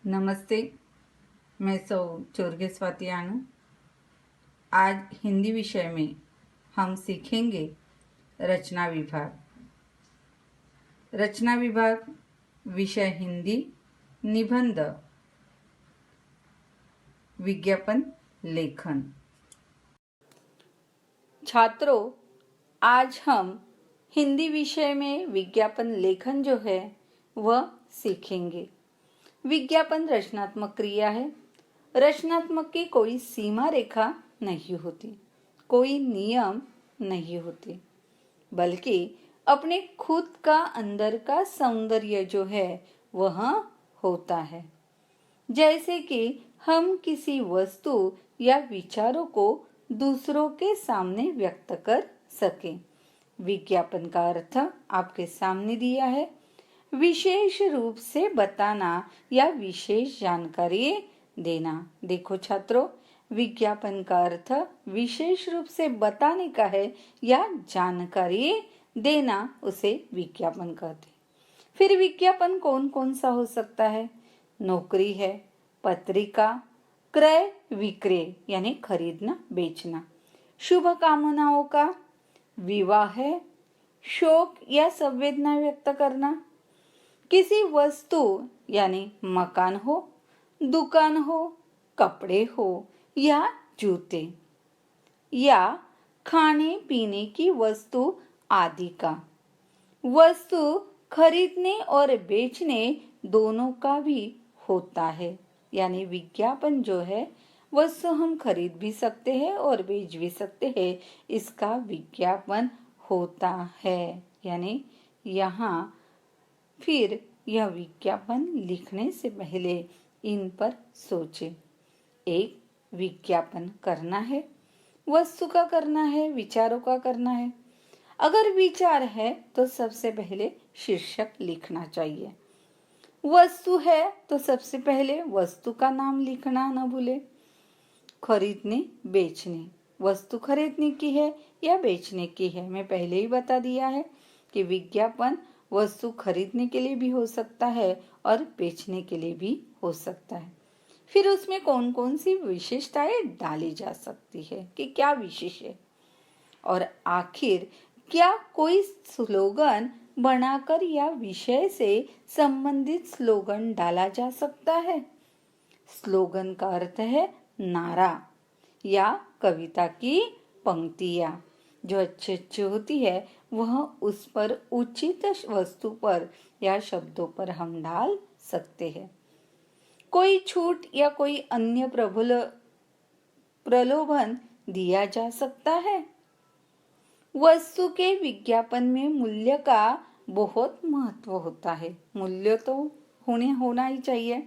नमस्ते, मैं चोरगे स्वाति आनू। आज हिंदी विषय में हम सीखेंगे रचना विभाग। रचना विभाग विषय हिंदी, निबंध, विज्ञापन लेखन। छात्रों, आज हम हिंदी विषय में विज्ञापन लेखन जो है वह सीखेंगे। विज्ञापन रचनात्मक क्रिया है। रचनात्मक की कोई सीमा रेखा नहीं होती, कोई नियम नहीं होते, बल्कि अपने खुद का अंदर का सौंदर्य जो है वह होता है। जैसे कि हम किसी वस्तु या विचारों को दूसरों के सामने व्यक्त कर सकें। विज्ञापन का अर्थ आपके सामने दिया है। विशेष रूप से बताना या विशेष जानकारी देना। देखो छात्रों, विज्ञापन का अर्थ विशेष रूप से बताने का है या जानकारी देना, उसे विज्ञापन कहते हैं। फिर विज्ञापन कौन कौन सा हो सकता है? नौकरी है, पत्रिका, क्रय विक्रय यानी खरीदना बेचना, शुभ कामनाओं का, विवाह है, शोक या संवेदना व्यक्त करना, किसी वस्तु यानी मकान हो, दुकान हो, कपड़े हो या जूते, या खाने पीने की वस्तु आदि का। वस्तु खरीदने और बेचने दोनों का भी होता है। यानी विज्ञापन जो है वस्तु हम खरीद भी सकते हैं और बेच भी सकते हैं, इसका विज्ञापन होता है। यानी यहाँ फिर यह विज्ञापन लिखने से पहले इन पर सोचें। एक, विज्ञापन करना है, वस्तु का करना है, विचारों का करना है। अगर विचार है तो सबसे पहले शीर्षक लिखना चाहिए। वस्तु है तो सबसे पहले वस्तु का नाम लिखना न भूले। खरीदने बेचने, वस्तु खरीदने की है या बेचने की है, मैं पहले ही बता दिया है कि विज्ञापन वस्तु खरीदने के लिए भी हो सकता है और बेचने के लिए भी हो सकता है। फिर उसमें कौन कौन सी विशेषताएं डाली जा सकती है कि क्या विशेष है, और आखिर क्या कोई स्लोगन बनाकर या विषय से संबंधित स्लोगन डाला जा सकता है। स्लोगन का अर्थ है नारा या कविता की पंक्तियां जो अच्छी होती है, वह उस पर उचित वस्तु पर या शब्दों पर हम डाल सकते हैं। कोई छूट या कोई अन्य प्रलोभन दिया जा सकता है। वस्तु के विज्ञापन में मूल्य का बहुत महत्व होता है। मूल्य तो होना ही चाहिए।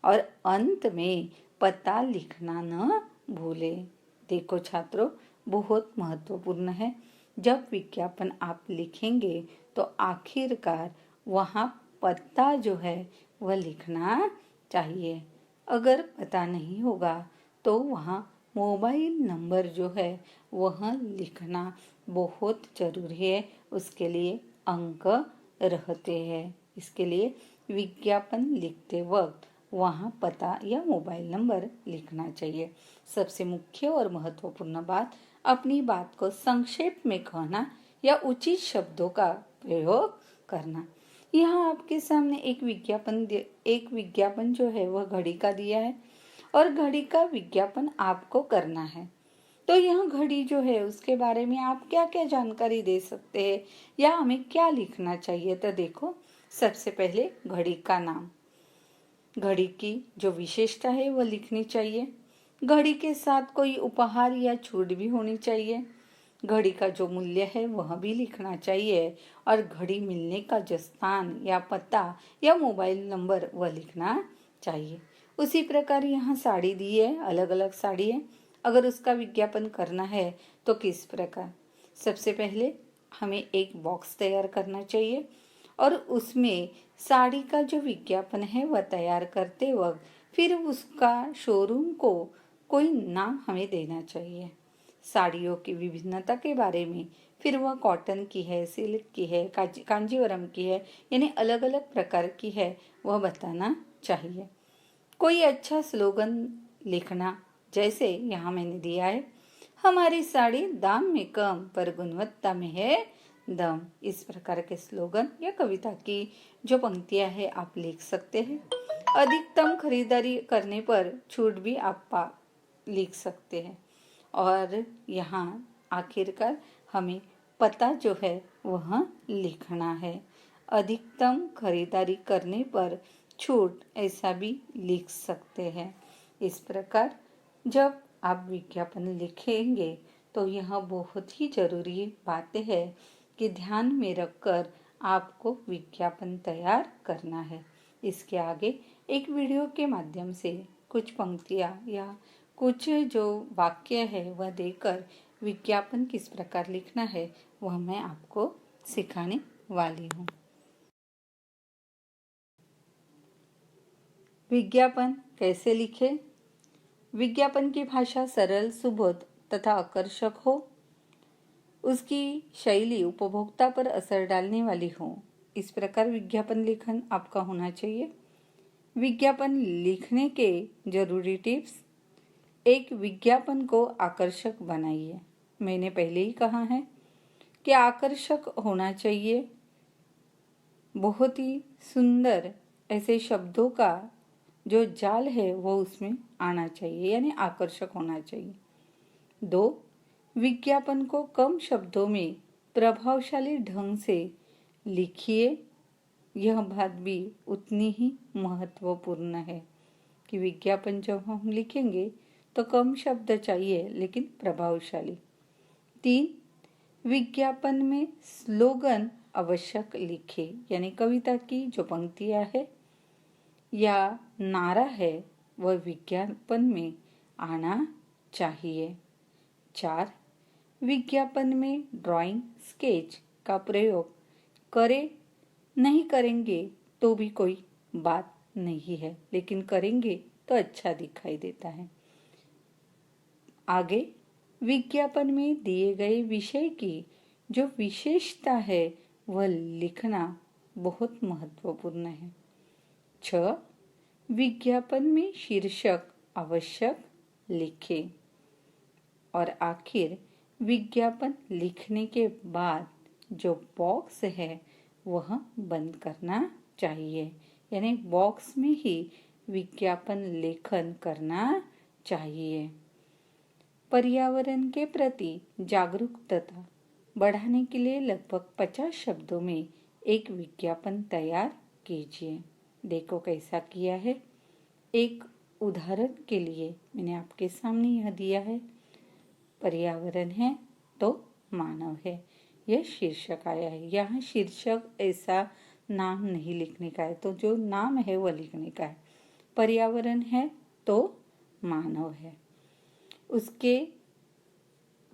और अंत में पता लिखना न भूले। देखो छात्रों, बहुत महत्वपूर्ण है। जब विज्ञापन आप लिखेंगे तो आखिरकार वहाँ पता जो है वह लिखना चाहिए। अगर पता नहीं होगा तो वहाँ मोबाइल नंबर जो है वह लिखना बहुत जरूरी है। उसके लिए अंक रहते हैं। इसके लिए विज्ञापन लिखते वक्त वहाँ पता या मोबाइल नंबर लिखना चाहिए। सबसे मुख्य और महत्वपूर्ण बात, अपनी बात को संक्षेप में कहना या उचित शब्दों का प्रयोग करना। यहाँ आपके सामने एक विज्ञापन जो है वह घड़ी का दिया है और घड़ी का विज्ञापन आपको करना है। तो यह घड़ी जो है उसके बारे में आप क्या क्या जानकारी दे सकते हैं या हमें क्या लिखना चाहिए। तो देखो, सबसे पहले घड़ी का नाम, घड़ी की जो विशेषता है वह लिखनी चाहिए। घड़ी के साथ कोई उपहार या छूट भी होनी चाहिए। घड़ी का जो मूल्य है वह भी लिखना चाहिए और घड़ी मिलने का जो स्थान या पता या मोबाइल नंबर वह लिखना चाहिए। उसी प्रकार यहाँ साड़ी दी है, अलग अलग साड़ी है। अगर उसका विज्ञापन करना है तो किस प्रकार? सबसे पहले हमें एक बॉक्स तैयार करना चाहिए और उसमें साड़ी का जो विज्ञापन है वह तैयार करते वक्त फिर उसका शोरूम को कोई नाम हमें देना चाहिए। साड़ियों की विभिन्नता के बारे में, फिर वह कॉटन की है, सिल्क की है, कांजीवरम की है, यानी अलग अलग प्रकार की है, वह बताना चाहिए। कोई अच्छा स्लोगन लिखना, जैसे यहाँ मैंने दिया है, हमारी साड़ी दाम में कम पर गुणवत्ता में है दम। इस प्रकार के स्लोगन या कविता की जो पंक्तियां हैं आप लिख सकते हैं। अधिकतम खरीदारी करने पर छूट भी आप लिख सकते हैं। और यहाँ आखिरकार हमें पता जो है वह लिखना है। अधिकतम खरीदारी करने पर छूट ऐसा भी लिख सकते हैं। इस प्रकार जब आप विज्ञापन लिखेंगे तो यह बहुत ही जरूरी बातें है कि ध्यान में रखकर आपको विज्ञापन तैयार करना है। इसके आगे एक वीडियो के माध्यम से कुछ पंक्तियाँ या कुछ जो वाक्य है वह देकर विज्ञापन किस प्रकार लिखना है वह मैं आपको सिखाने वाली हूँ। विज्ञापन कैसे लिखें? विज्ञापन की भाषा सरल, सुबोध तथा आकर्षक हो। उसकी शैली उपभोक्ता पर असर डालने वाली हो। इस प्रकार विज्ञापन लेखन आपका होना चाहिए। विज्ञापन लिखने के जरूरी टिप्स। एक, विज्ञापन को आकर्षक बनाइए। मैंने पहले ही कहा है कि आकर्षक होना चाहिए। बहुत ही सुंदर ऐसे शब्दों का जो जाल है वो उसमें आना चाहिए, यानी आकर्षक होना चाहिए। 2, विज्ञापन को कम शब्दों में प्रभावशाली ढंग से लिखिए। यह बात भी उतनी ही महत्वपूर्ण है कि विज्ञापन जब हम लिखेंगे तो कम शब्द चाहिए लेकिन प्रभावशाली। 3, विज्ञापन में स्लोगन आवश्यक लिखे, यानी कविता की जो पंक्तियां है या नारा है वह विज्ञापन में आना चाहिए। 4, विज्ञापन में ड्राइंग, स्केच का प्रयोग करें। नहीं करेंगे तो भी कोई बात नहीं है, लेकिन करेंगे तो अच्छा दिखाई देता है। आगे, विज्ञापन में दिए गए विषय की जो विशेषता है वह लिखना बहुत महत्वपूर्ण है। 6, विज्ञापन में शीर्षक आवश्यक लिखें। और आखिर, विज्ञापन लिखने के बाद जो बॉक्स है वह बंद करना चाहिए, यानी बॉक्स में ही विज्ञापन लेखन करना चाहिए। पर्यावरण के प्रति जागरूकता बढ़ाने के लिए लगभग 50 शब्दों में एक विज्ञापन तैयार कीजिए। देखो कैसा किया है। एक उदाहरण के लिए मैंने आपके सामने यह दिया है। पर्यावरण है तो मानव है, यह शीर्षक आया है। यहाँ शीर्षक ऐसा नाम नहीं लिखने का है, तो जो नाम है वह लिखने का है। पर्यावरण है तो मानव है। उसके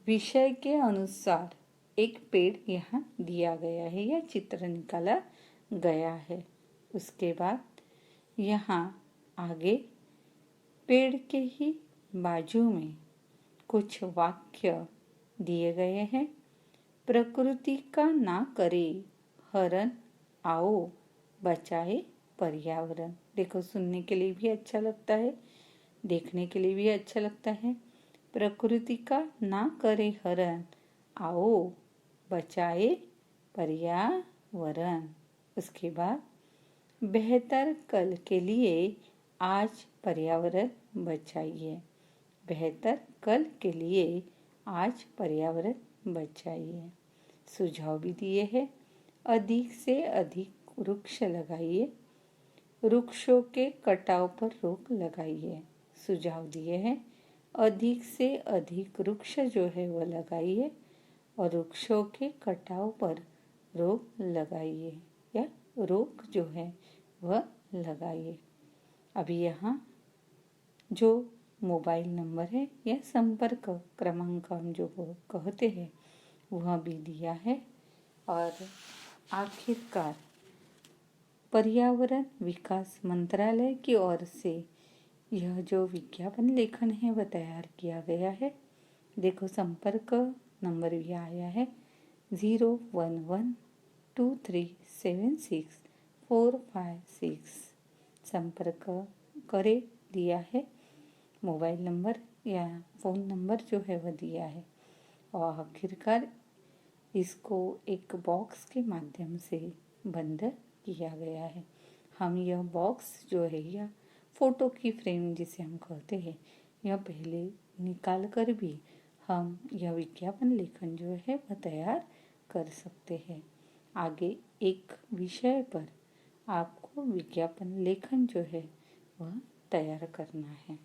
विषय के अनुसार एक पेड़ यहाँ दिया गया है या चित्र निकाला गया है। उसके बाद यहाँ आगे पेड़ के ही बाजू में कुछ वाक्य दिए गए हैं। प्रकृति का ना करे हरण, आओ बचाए पर्यावरण। देखो, सुनने के लिए भी अच्छा लगता है, देखने के लिए भी अच्छा लगता है। प्रकृति का ना करे हरण, आओ बचाए पर्यावरण। उसके बाद, बेहतर कल के लिए आज पर्यावरण बचाइए। बेहतर कल के लिए आज पर्यावरण बचाइए। सुझाव भी दिए हैं। अधिक से अधिक वृक्ष लगाइए। वृक्षों के कटाव पर रोक लगाइए। सुझाव दिए हैं। अधिक से अधिक वृक्ष जो है वह लगाइए और वृक्षों के कटाव पर रोक लगाइए या रोक जो है वह लगाइए। अभी यहाँ जो मोबाइल नंबर है या संपर्क क्रमांक हम जो कहते हैं वह भी दिया है। और आखिरकार पर्यावरण विकास मंत्रालय की ओर से यह जो विज्ञापन लेखन है वह तैयार किया गया है। देखो, संपर्क नंबर भी आया है 01123764556। संपर्क करें दिया है, मोबाइल नंबर या फ़ोन नंबर जो है वह दिया है और आखिरकार इसको एक बॉक्स के माध्यम से बंद किया गया है। हम यह बॉक्स जो है या फ़ोटो की फ्रेम जिसे हम कहते हैं, यह पहले निकाल कर भी हम यह विज्ञापन लेखन जो है वह तैयार कर सकते हैं। आगे एक विषय पर आपको विज्ञापन लेखन जो है वह तैयार करना है।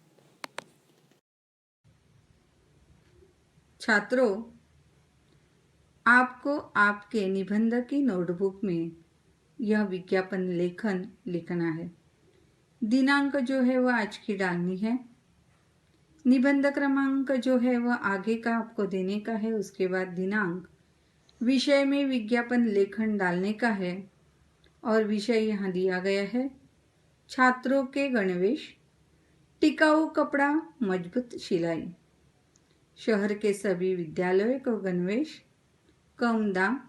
छात्रों, आपको आपके निबंध की नोटबुक में यह विज्ञापन लेखन लिखना है। दिनांक जो है वह आज की डालनी है। निबंध क्रमांक जो है वह आगे का आपको देने का है, उसके बाद दिनांक। विषय में विज्ञापन लेखन डालने का है और विषय यहाँ दिया गया है, छात्रों के गणवेश, टिकाऊ कपड़ा, मजबूत सिलाई, शहर के सभी विद्यालयों को गणवेश, कम दाम,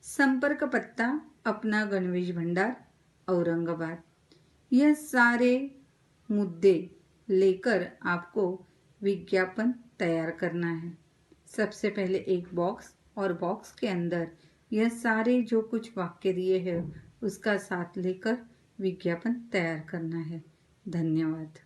संपर्क पत्ता अपना गणवेश भंडार औरंगाबाद। यह सारे मुद्दे लेकर आपको विज्ञापन तैयार करना है। सबसे पहले एक बॉक्स और बॉक्स के अंदर यह सारे जो कुछ वाक्य दिए हैं उसका साथ लेकर विज्ञापन तैयार करना है। धन्यवाद।